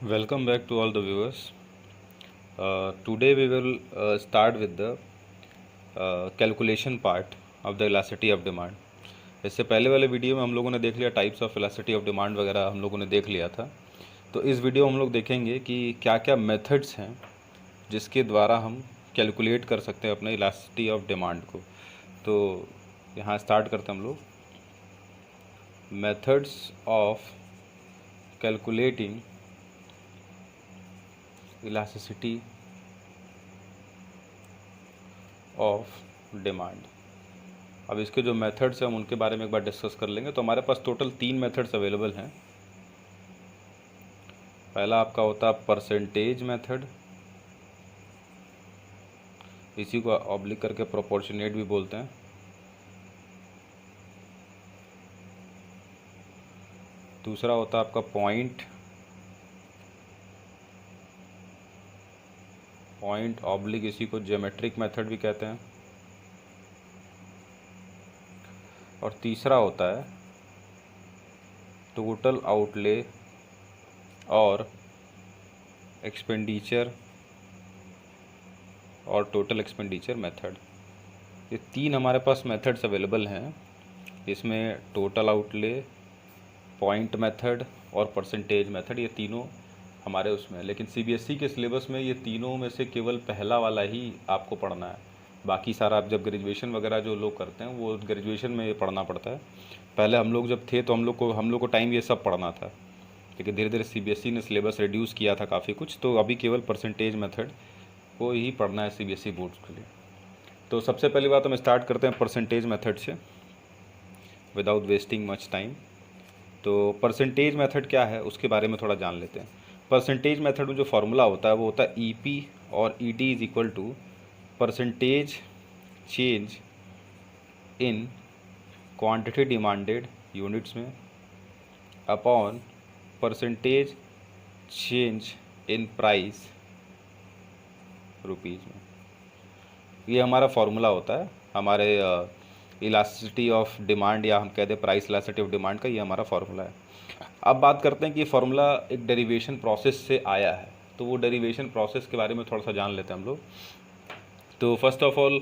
Welcome back to all the viewers. Today we will start with the calculation part of the elasticity of demand. इससे पहले वाले video में हम लोगों ने देख लिया types of elasticity of demand वगैरह हम लोगों ने देख लिया था। तो इस वीडियो में हम लोग देखेंगे कि क्या क्या मेथड्स हैं जिसके द्वारा हम कैलकुलेट कर सकते हैं अपने इलास्टिसिटी ऑफ डिमांड को। तो यहाँ स्टार्ट करते हैं हम लोग। Methods of calculating elasticity of demand. अब इसके जो मेथड्स हैं हम उनके बारे में एक बार डिस्कस कर लेंगे। तो हमारे पास टोटल 3 मेथड्स अवेलेबल हैं। पहला आपका होता है परसेंटेज मेथड, इसी को ऑब्लिक करके प्रोपोर्शनेट भी बोलते हैं। दूसरा होता है आपका पॉइंट ऑब्लिक, इसी को ज्योमेट्रिक मेथड भी कहते हैं। और तीसरा होता है टोटल आउटले और एक्सपेंडिचर और टोटल एक्सपेंडिचर मेथड। ये 3 हमारे पास मेथड्स अवेलेबल हैं। इसमें टोटल आउटले, पॉइंट मेथड और परसेंटेज मेथड, ये तीनों हमारे उसमें है। लेकिन सीबीएसई के सिलेबस में ये तीनों में से केवल पहला वाला ही आपको पढ़ना है। बाकी सारा आप जब ग्रेजुएशन वगैरह जो लोग करते हैं वो ग्रेजुएशन में ये पढ़ना पड़ता है। पहले हम लोग जब थे तो हम लोग को टाइम ये सब पढ़ना था, लेकिन धीरे धीरे सीबीएसई ने सिलेबस रिड्यूस किया था काफ़ी कुछ। तो अभी केवल परसेंटेज मेथड को ही पढ़ना है सीबीएसई बोर्ड के लिए। तो सबसे पहली बात हम स्टार्ट करते हैं परसेंटेज मेथड से विदाउट वेस्टिंग मच टाइम। तो परसेंटेज मेथड क्या है उसके बारे में थोड़ा जान लेते हैं। परसेंटेज मेथड में जो फार्मूला होता है वो होता है ईपी और ED is equal to percentage change in quantity demanded units में upon percentage change in price rupees में। ये हमारा फार्मूला होता है हमारे इलास्टिसिटी ऑफ डिमांड, या हम कहते हैं प्राइस इलास्टिसिटी ऑफ डिमांड का। ये हमारा फार्मूला है। अब बात करते हैं कि फार्मूला एक डेरिवेशन प्रोसेस से आया है, तो वो डेरिवेशन प्रोसेस के बारे में थोड़ा सा जान लेते हैं हम लोग। तो फर्स्ट ऑफ ऑल,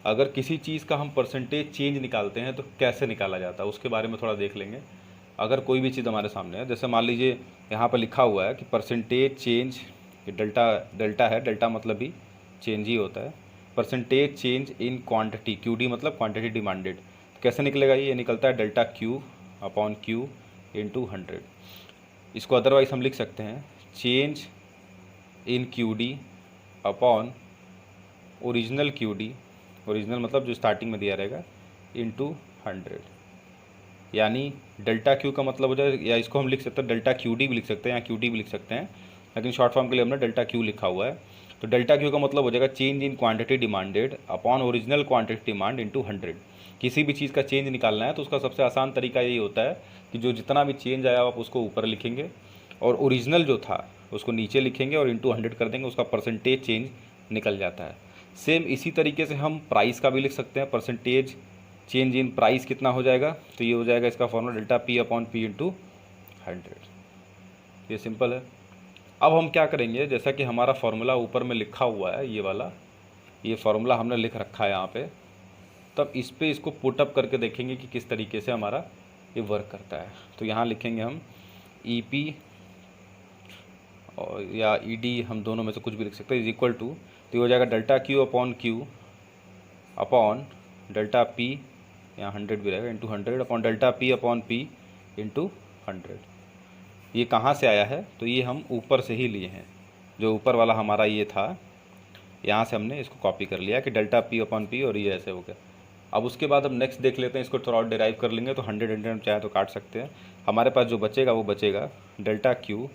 अगर किसी चीज़ का हम परसेंटेज चेंज निकालते हैं तो कैसे निकाला जाता है उसके बारे में थोड़ा देख लेंगे। अगर कोई भी चीज़ हमारे सामने है, जैसे मान लीजिए यहाँ पर लिखा हुआ है कि परसेंटेज चेंज, डेल्टा है, डेल्टा मतलब भी चेंज ही होता है। Percentage change in quantity, QD मतलब क्वांटिटी डिमांडेड। तो कैसे निकलेगा? ये निकलता है delta Q upon Q into 100। इसको अदरवाइज हम लिख सकते हैं change in QD upon original QD, original मतलब जो स्टार्टिंग में दिया रहेगा, इंटू 100। यानी डेल्टा क्यू का मतलब हो जाए, या इसको हम लिख सकते हैं डेल्टा क्यूडी भी लिख सकते हैं या क्यूडी भी लिख सकते हैं, लेकिन शॉर्ट फॉर्म के लिए हमने डेल्टा क्यू लिखा हुआ है। तो डेल्टा क्यू का मतलब हो जाएगा change in quantity demanded upon original quantity demand into 100। किसी भी चीज़ का चेंज निकालना है तो उसका सबसे आसान तरीका यही होता है कि जो जितना भी चेंज आया आप उसको ऊपर लिखेंगे और ओरिजिनल जो था उसको नीचे लिखेंगे और इंटू 100 कर देंगे, उसका परसेंटेज चेंज निकल जाता है। सेम इसी तरीके से हम प्राइस का भी लिख सकते हैं। परसेंटेज चेंज इन प्राइस कितना हो जाएगा? तो ये हो जाएगा इसका formula delta P upon P into 100। ये सिंपल है। अब हम क्या करेंगे, जैसा कि हमारा फार्मूला ऊपर में लिखा हुआ है, ये वाला ये फार्मूला हमने लिख रखा है यहाँ पे, तब इस पे इसको पुटअप करके देखेंगे कि किस तरीके से हमारा ये वर्क करता है। तो यहाँ लिखेंगे हम ईपी और या ईडी, हम दोनों में से कुछ भी लिख सकते हैं, इज इक्वल टू, तो ये हो जाएगा delta Q upon Q upon delta P, यहाँ 100 भी रहेगा, into 100 upon delta P upon P into 100। ये कहाँ से आया है? तो ये हम ऊपर से ही लिए हैं। जो ऊपर वाला हमारा ये था, यहाँ से हमने इसको कॉपी कर लिया कि डेल्टा पी अपॉन पी, और ये ऐसे हो गया। अब उसके बाद हम नेक्स्ट देख लेते हैं, इसको थोड़ा और डिराइव कर लेंगे। तो 100 हम चाहे तो काट सकते हैं। हमारे पास जो बचेगा वो बचेगा delta Q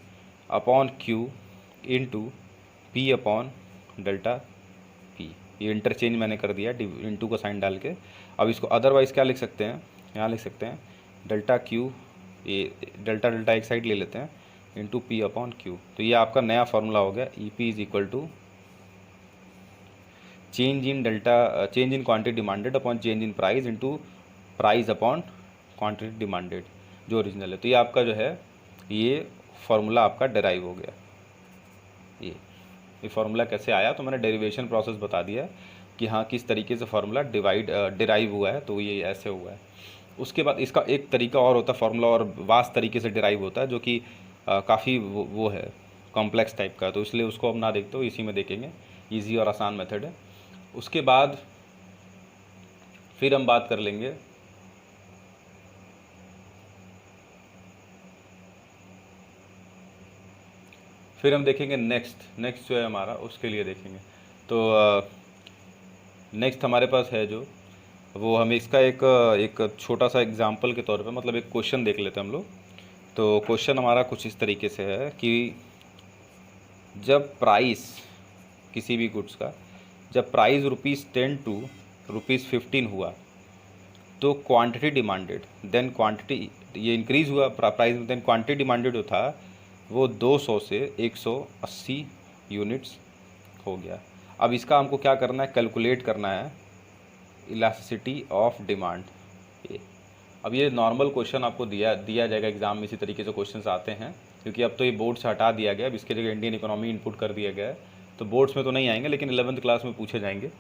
upon Q into P upon delta P. ये इंटरचेंज मैंने कर दिया इंटू का साइन डाल के। अब इसको अदरवाइज़ क्या लिख सकते हैं? यहाँ लिख सकते हैं डेल्टा क्यू, ये डेल्टा डेल्टा एक साइड ले लेते हैं, इंटू पी अपॉन क्यू। तो ये आपका नया फार्मूला हो गया E P is equal to change in quantity demanded upon change in price into price upon quantity demanded जो ओरिजिनल है। तो ये आपका जो है ये फार्मूला आपका डेराइव हो गया। ये फार्मूला कैसे आया, तो मैंने डेरिवेशन प्रोसेस बता दिया है कि हाँ किस तरीके से फार्मूला डिराइव हुआ है, तो ये ऐसे हुआ है। उसके बाद इसका एक तरीका और होता है फार्मूला, और वास्ट तरीके से डिराइव होता है, जो कि काफ़ी वो है कॉम्प्लेक्स टाइप का, तो इसलिए उसको हम ना देखते हो, इसी में देखेंगे। ईजी और आसान मेथड है। उसके बाद फिर हम बात कर लेंगे फिर हम देखेंगे नेक्स्ट जो है हमारा, उसके लिए देखेंगे। तो नेक्स्ट हमारे पास है जो, वो हम इसका एक छोटा सा एग्जांपल के तौर पे, मतलब एक क्वेश्चन देख लेते हैं हम लोग। तो क्वेश्चन हमारा कुछ इस तरीके से है कि जब प्राइस किसी भी गुड्स का, जब प्राइस ₹10 टू ₹15 हुआ, तो क्वांटिटी डिमांडेड, देन क्वांटिटी ये इंक्रीज़ हुआ प्राइस में, देन क्वांटिटी डिमांडेड जो था वो 200 से 180 यूनिट्स हो गया। अब इसका हमको क्या करना है, कैलकुलेट करना है इलास्टिसिटी ऑफ डिमांड। ये अब ये नॉर्मल क्वेश्चन आपको दिया जाएगा एग्जाम में, इसी तरीके से क्वेश्चंस आते हैं, क्योंकि अब तो ये बोर्ड से हटा दिया गया, अब इसके जगह इंडियन इकोनॉमी इनपुट कर दिया गया है, तो बोर्ड्स में तो नहीं आएंगे, लेकिन 11th क्लास में पूछे जाएंगे।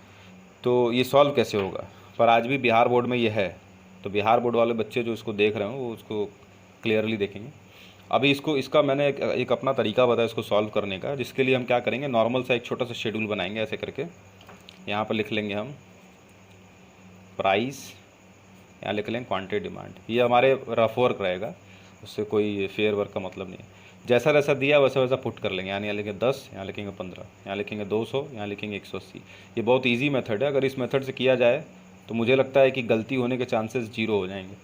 तो ये सॉल्व कैसे होगा, पर आज भी बिहार बोर्ड में ये है, तो बिहार बोर्ड वाले बच्चे जो इसको देख रहे हो वो उसको क्लियरली देखेंगे। अभी इसका मैंने एक अपना तरीका बताया इसको सॉल्व करने का, जिसके लिए हम क्या करेंगे, नॉर्मल सा एक छोटा सा शेड्यूल बनाएंगे ऐसे करके। यहाँ पर लिख लेंगे हम प्राइस, यहाँ लिख लेंगे क्वांटिटी डिमांड। ये हमारे रफ वर्क रहेगा, उससे कोई फेयर वर्क का मतलब नहीं है। जैसा जैसा दिया वैसा वैसा पुट कर लेंगे, यहाँ लिखेंगे 10, यहाँ लिखेंगे 15, यहाँ लिखेंगे 200, यहाँ लिखेंगे 180। ये बहुत ईजी मेथड है, अगर इस मेथड से किया जाए तो मुझे लगता है कि गलती होने के चांसेस 0 हो जाएंगे,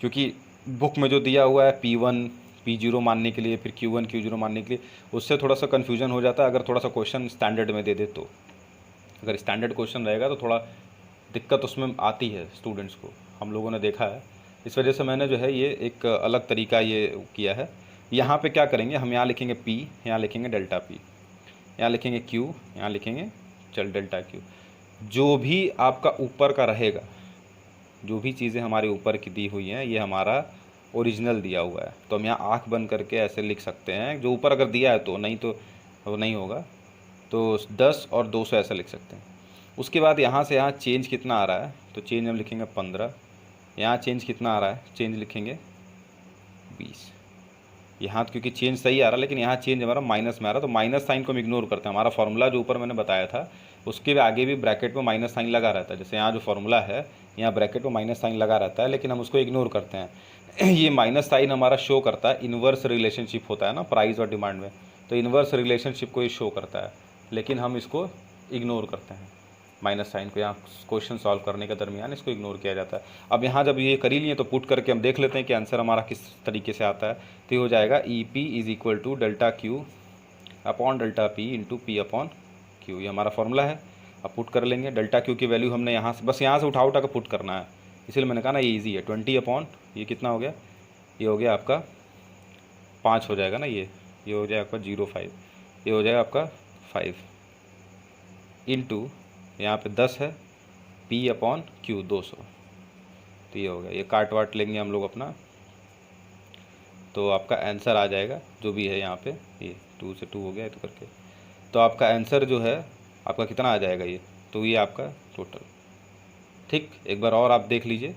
क्योंकि बुक में जो दिया हुआ है P1 P0 मानने के लिए, फिर Q1 Q0 मानने के लिए, उससे थोड़ा सा कन्फ्यूजन हो जाता है अगर थोड़ा सा क्वेश्चन स्टैंडर्ड में दे दे तो। अगर स्टैंडर्ड क्वेश्चन रहेगा तो थोड़ा दिक्कत उसमें आती है स्टूडेंट्स को, हम लोगों ने देखा है। इस वजह से मैंने जो है ये एक अलग तरीका ये किया है। यहाँ पे क्या करेंगे, हम यहाँ लिखेंगे P, यहाँ लिखेंगे डेल्टा P, यहाँ लिखेंगे Q, यहाँ लिखेंगे डेल्टा Q। जो भी आपका ऊपर का रहेगा, जो भी चीज़ें हमारे ऊपर की दी हुई हैं, ये हमारा ओरिजिनल दिया हुआ है, तो हम यहाँ आँख बंद करके ऐसे लिख सकते हैं, जो ऊपर अगर दिया है तो, नहीं तो वो नहीं होगा, तो 10 और 200 ऐसा लिख सकते हैं। उसके बाद यहाँ से यहाँ चेंज कितना आ रहा है, तो चेंज हम लिखेंगे 15, यहाँ चेंज कितना आ रहा है, चेंज लिखेंगे 20। यहाँ क्योंकि चेंज सही आ रहा है, लेकिन यहाँ चेंज हमारा माइनस में आ रहा है, तो माइनस साइन को हम इग्नोर करते हैं। हमारा फार्मूला जो ऊपर मैंने बताया था उसके आगे भी ब्रैकेट में माइनस साइन लगा रहता है, जैसे यहाँ जो फार्मूला है यहाँ ब्रैकेट में माइनस साइन लगा रहता है, लेकिन हम उसको इग्नोर करते हैं। ये माइनस साइन हमारा शो करता है इन्वर्स रिलेशनशिप होता है ना प्राइस और डिमांड में, तो इन्वर्स रिलेशनशिप को ये शो करता है, लेकिन हम इसको इग्नोर करते हैं माइनस साइन को, यहाँ क्वेश्चन सॉल्व करने के दरमियान इसको इग्नोर किया जाता है। अब यहाँ जब ये कर ही लिए तो पुट करके हम देख लेते हैं कि आंसर हमारा किस तरीके से आता है। तो ये हो जाएगा EP = delta Q upon delta P into P upon Q, ये हमारा फॉर्मूला है। अब पुट कर लेंगे, डेल्टा Q की वैल्यू हमने यहाँ से बस यहाँ से उठा कर पुट करना है, इसलिए मैंने कहा ना ये ईजी है। 20 अपॉन ये कितना हो गया, ये हो गया आपका 5 हो जाएगा ना, ये हो जाएगा आपका 0.5, ये हो जाएगा आपका 5 इंटू यहाँ पे 10 है P अपॉन Q 200, तो ये हो गया। ये काट वाट लेंगे हम लोग अपना, तो आपका आंसर आ जाएगा जो भी है यहाँ पे, ये 2 से 2 हो गया तो करके, तो आपका आंसर जो है आपका कितना आ जाएगा ये, तो ये आपका टोटल। ठीक, एक बार और आप देख लीजिए,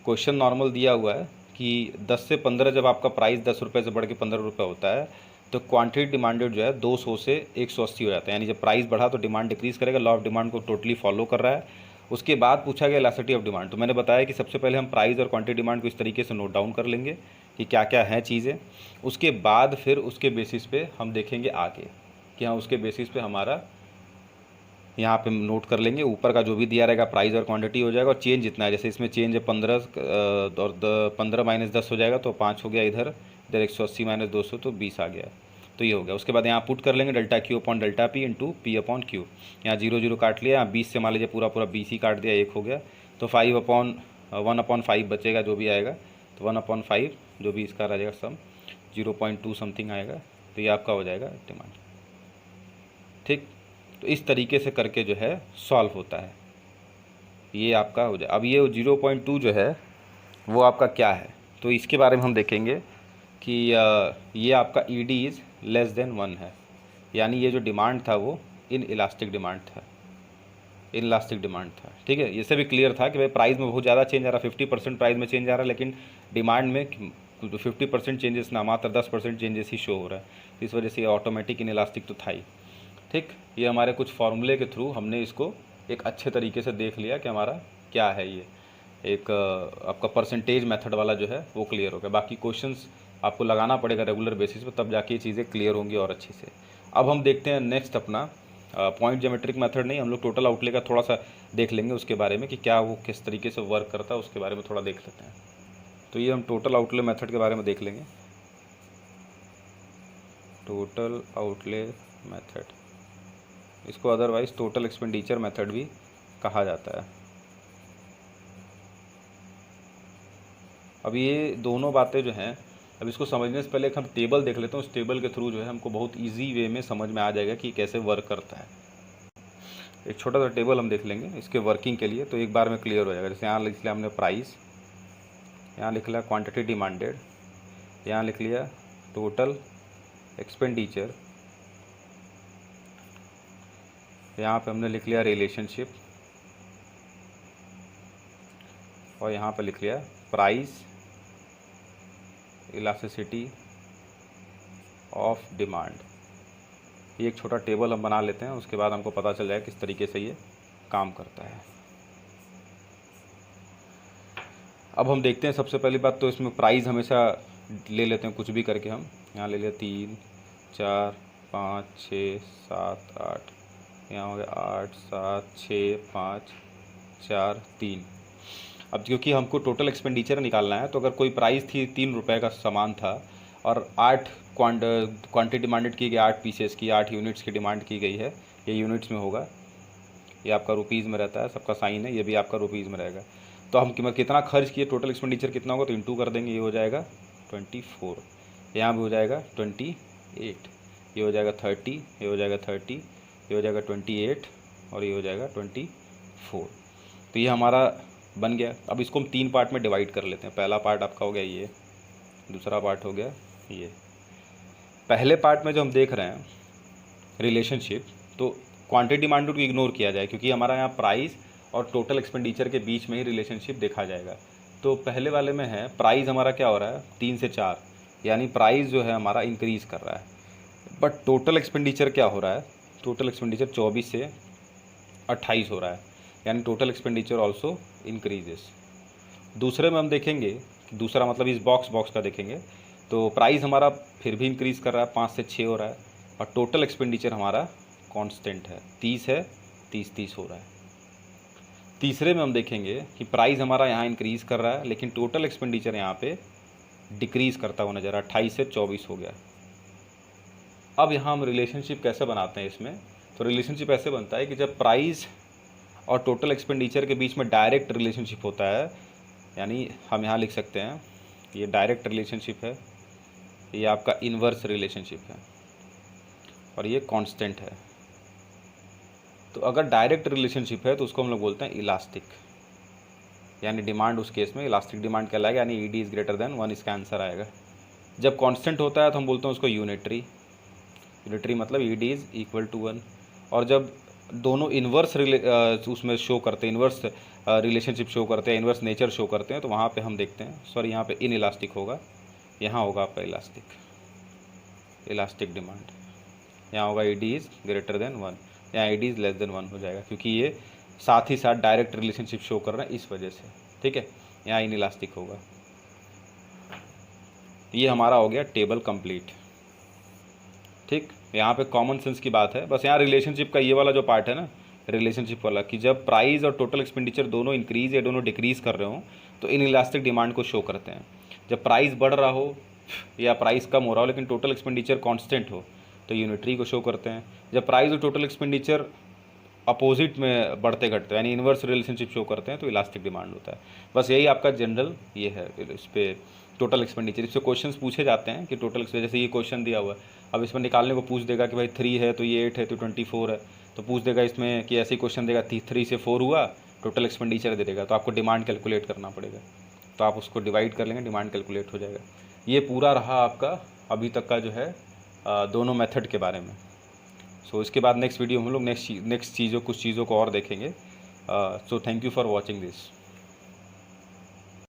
क्वेश्चन नॉर्मल दिया हुआ है कि 10 से 15 जब आपका प्राइस 10 रुपये से बढ़ के 15 रुपये होता है, तो क्वांटिटी डिमांडेड जो है 200 से 180 हो जाता है, यानी जब प्राइस बढ़ा तो डिमांड डिक्रीज़ करेगा, लॉ ऑफ डिमांड को टोटली फॉलो कर रहा है। उसके बाद पूछा गया इलास्टिसिटी ऑफ डिमांड, तो मैंने बताया कि सबसे पहले हम प्राइस और क्वांटिटी डिमांड को इस तरीके से नोट डाउन कर लेंगे कि क्या क्या हैं चीज़ें। उसके बाद फिर उसके बेसिस पे हम देखेंगे आगे कि हाँ उसके बेसिस पे हमारा यहाँ पे नोट कर लेंगे, ऊपर का जो भी दिया रहेगा प्राइस और क्वांटिटी हो जाएगा, और चेंज जितना है, जैसे इसमें चेंज है 15 और 15 माइनस 10 हो जाएगा तो 5 हो गया, इधर 180 माइनस 200 तो 20 आ गया, तो ये हो गया। उसके बाद यहाँ पुट कर लेंगे delta Q upon delta P into P upon Q, यहाँ 0 काट लिया, यहाँ 20 से मान लीजिए पूरा 20 ही काट दिया, 1 हो गया, तो 1/5 बचेगा जो भी आएगा, तो 1/5 जो भी इसका रहेगा सम 0.2 समथिंग आएगा, तो ये आपका हो जाएगा डिमांड। ठीक, तो इस तरीके से करके जो है सॉल्व होता है, ये आपका हो जाए। अब ये 0.2 जो है वो आपका क्या है, तो इसके बारे में हम देखेंगे कि ये आपका ED = 1 है, यानी ये जो डिमांड था वो इन इलास्टिक डिमांड था, इन इलास्टिक डिमांड था। ठीक है, इससे भी क्लियर था कि भाई प्राइस में बहुत ज़्यादा चेंज आ रहा है, 50% प्राइस में चेंज आ रहा है, लेकिन डिमांड में तो 50% चेंजेस ना, मात्र 10% चेंजेस ही शो हो रहा है। इस वजह से ये ऑटोमेटिक इन इलास्टिक तो था ही। ठीक, ये हमारे कुछ फार्मूले के थ्रू हमने इसको एक अच्छे तरीके से देख लिया कि हमारा क्या है। ये एक आपका परसेंटेज मेथड वाला जो है वो क्लियर हो गया। बाकी क्वेश्चंस आपको लगाना पड़ेगा रेगुलर बेसिस पे, तब जाके ये चीज़ें क्लियर होंगी और अच्छे से। अब हम देखते हैं नेक्स्ट अपना पॉइंट ज्योमेट्रिक मेथड नहीं, हम लोग टोटल आउटले का थोड़ा सा देख लेंगे उसके बारे में कि क्या वो किस तरीके से वर्क करता है, उसके बारे में थोड़ा देख लेते हैं। तो ये हम टोटल आउटले मेथड के बारे में देख लेंगे। टोटल आउटले मेथड, इसको अदरवाइज टोटल एक्सपेंडिचर मेथड भी कहा जाता है। अब ये दोनों बातें जो हैं, अब इसको समझने से पहले एक हम टेबल देख लेते हैं। उस टेबल के थ्रू जो है हमको बहुत इजी वे में समझ में आ जाएगा कि कैसे वर्क करता है। एक छोटा सा टेबल हम देख लेंगे इसके वर्किंग के लिए, तो एक बार में क्लियर हो जाएगा। जैसे यहाँ लिख लिया हमने प्राइस, यहाँ लिख लिया क्वांटिटी डिमांडेड, यहाँ लिख लिया टोटल एक्सपेंडिचर, यहाँ पे हमने लिख लिया रिलेशनशिप, और यहाँ पे लिख लिया प्राइस इलास्टिसिटी ऑफ डिमांड। ये एक छोटा टेबल हम बना लेते हैं, उसके बाद हमको पता चल जाएगा किस तरीके से ये काम करता है। अब हम देखते हैं सबसे पहली बात तो इसमें प्राइस हमेशा ले लेते हैं कुछ भी करके। हम यहाँ ले लिया 3 4 5 6 7 8, यहाँ हो गया 8 7 6 5 4 3। अब क्योंकि हमको टोटल एक्सपेंडिचर निकालना है, तो अगर कोई प्राइस थी 3 रुपये का सामान था और 8 क्वांटिटी डिमांडेड की गई, 8 पीसेस की, 8 यूनिट्स की डिमांड की गई है, ये यूनिट्स में होगा, ये आपका रुपीज़ में रहता है, सबका साइन है, ये भी आपका रुपीज़ में रहेगा। तो हम कितना खर्च किए, टोटल एक्सपेंडिचर कितना होगा, तो इंटू कर देंगे, ये हो जाएगा 24, यहाँ भी हो जाएगा 28, ये हो जाएगा 30, ये हो जाएगा 30, ये हो जाएगा 28 और ये हो जाएगा 24। तो ये हमारा बन गया। अब इसको हम 3 पार्ट में डिवाइड कर लेते हैं। पहला पार्ट आपका हो गया ये, दूसरा पार्ट हो गया ये। पहले पार्ट में जो हम देख रहे हैं रिलेशनशिप, तो क्वांटिटी डिमांड को इग्नोर किया जाए क्योंकि हमारा यहाँ प्राइस और टोटल एक्सपेंडिचर के बीच में ही रिलेशनशिप देखा जाएगा। तो पहले वाले में है प्राइस हमारा क्या हो रहा है 3 से 4, यानी प्राइस जो है हमारा इंक्रीज़ कर रहा है, बट टोटल एक्सपेंडिचर क्या हो रहा है, टोटल एक्सपेंडिचर 24 से 28 हो रहा है, यानी टोटल एक्सपेंडिचर ऑल्सो इंक्रीजेस। दूसरे में हम देखेंगे, दूसरा मतलब इस बॉक्स का देखेंगे, तो प्राइस हमारा फिर भी इंक्रीज़ कर रहा है, 5 से 6 हो रहा है, और टोटल एक्सपेंडिचर हमारा कांस्टेंट है, 30 है, 30 हो रहा है। तीसरे में हम देखेंगे कि प्राइस हमारा यहाँ इंक्रीज़ कर रहा है, लेकिन टोटल एक्सपेंडिचर यहाँ पे डिक्रीज़ करता हुआ नज़र, 28 से 24 हो गया। अब यहाँ हम रिलेशनशिप कैसे बनाते हैं इसमें, तो रिलेशनशिप ऐसे बनता है कि जब प्राइस और टोटल एक्सपेंडिचर के बीच में डायरेक्ट रिलेशनशिप होता है, यानी हम यहाँ लिख सकते हैं ये डायरेक्ट रिलेशनशिप है, ये आपका इन्वर्स रिलेशनशिप है, और ये कांस्टेंट है। तो अगर डायरेक्ट रिलेशनशिप है तो उसको हम लोग बोलते हैं इलास्टिक, यानी डिमांड उस केस में इलास्टिक डिमांड कहलाएगा, यानी ED इज़ ग्रेटर देन 1, इसका आंसर आएगा। जब कांस्टेंट होता है तो हम बोलते हैं उसको यूनिटरी, यूनिटरी मतलब ED इज़ इक्वल टू 1। और जब दोनों इन्वर्स उसमें शो करते हैं, इन्वर्स रिलेशनशिप शो करते हैं, इन्वर्स नेचर शो करते हैं, तो वहाँ पे हम देखते हैं, सॉरी यहाँ पे इन इलास्टिक होगा, यहाँ होगा आपका इलास्टिक, इलास्टिक डिमांड, यहाँ होगा ED इज़ ग्रेटर देन 1, यहाँ ED इज़ लेस देन 1 हो जाएगा, क्योंकि ये साथ ही साथ डायरेक्ट रिलेशनशिप शो कर रहे हैं इस वजह से। ठीक है, यहाँ इन इलास्टिक होगा। ये हमारा हो गया टेबल कंप्लीट। ठीक, यहाँ पे कॉमन सेंस की बात है, बस यहाँ रिलेशनशिप का ये वाला जो पार्ट है ना, रिलेशनशिप वाला, कि जब प्राइस और टोटल एक्सपेंडिचर दोनों इंक्रीज़ या दोनों डिक्रीज़ कर रहे हो तो इन इलास्टिक डिमांड को शो करते हैं। जब प्राइस बढ़ रहा हो या प्राइस कम हो रहा हो लेकिन टोटल एक्सपेंडिचर कांस्टेंट हो तो यूनिटरी को शो करते हैं। जब प्राइस और टोटल एक्सपेंडिचर अपोजिट में बढ़ते घटते यानी इन्वर्स रिलेशनशिप शो करते हैं तो इलास्टिक डिमांड होता है। बस यही आपका जनरल ये है इस पर टोटल एक्सपेंडिचर। इससे क्वेश्चंस पूछे जाते हैं कि टोटल, जैसे ये क्वेश्चन दिया हुआ है, अब इसमें निकालने को पूछ देगा कि भाई 3 है तो ये 8 है तो 24 है, तो पूछ देगा इसमें कि ऐसे क्वेश्चन देगा 3 से 4 हुआ, टोटल एक्सपेंडिचर दे देगा, तो आपको डिमांड कैलकुलेट करना पड़ेगा, तो आप उसको डिवाइड कर लेंगे, डिमांड कैलकुलेट हो जाएगा। ये पूरा रहा आपका अभी तक का जो है दोनों मेथड के बारे में। सो इसके बाद नेक्स्ट वीडियो हम लोग कुछ चीज़ों को और देखेंगे। So thank you for watching this.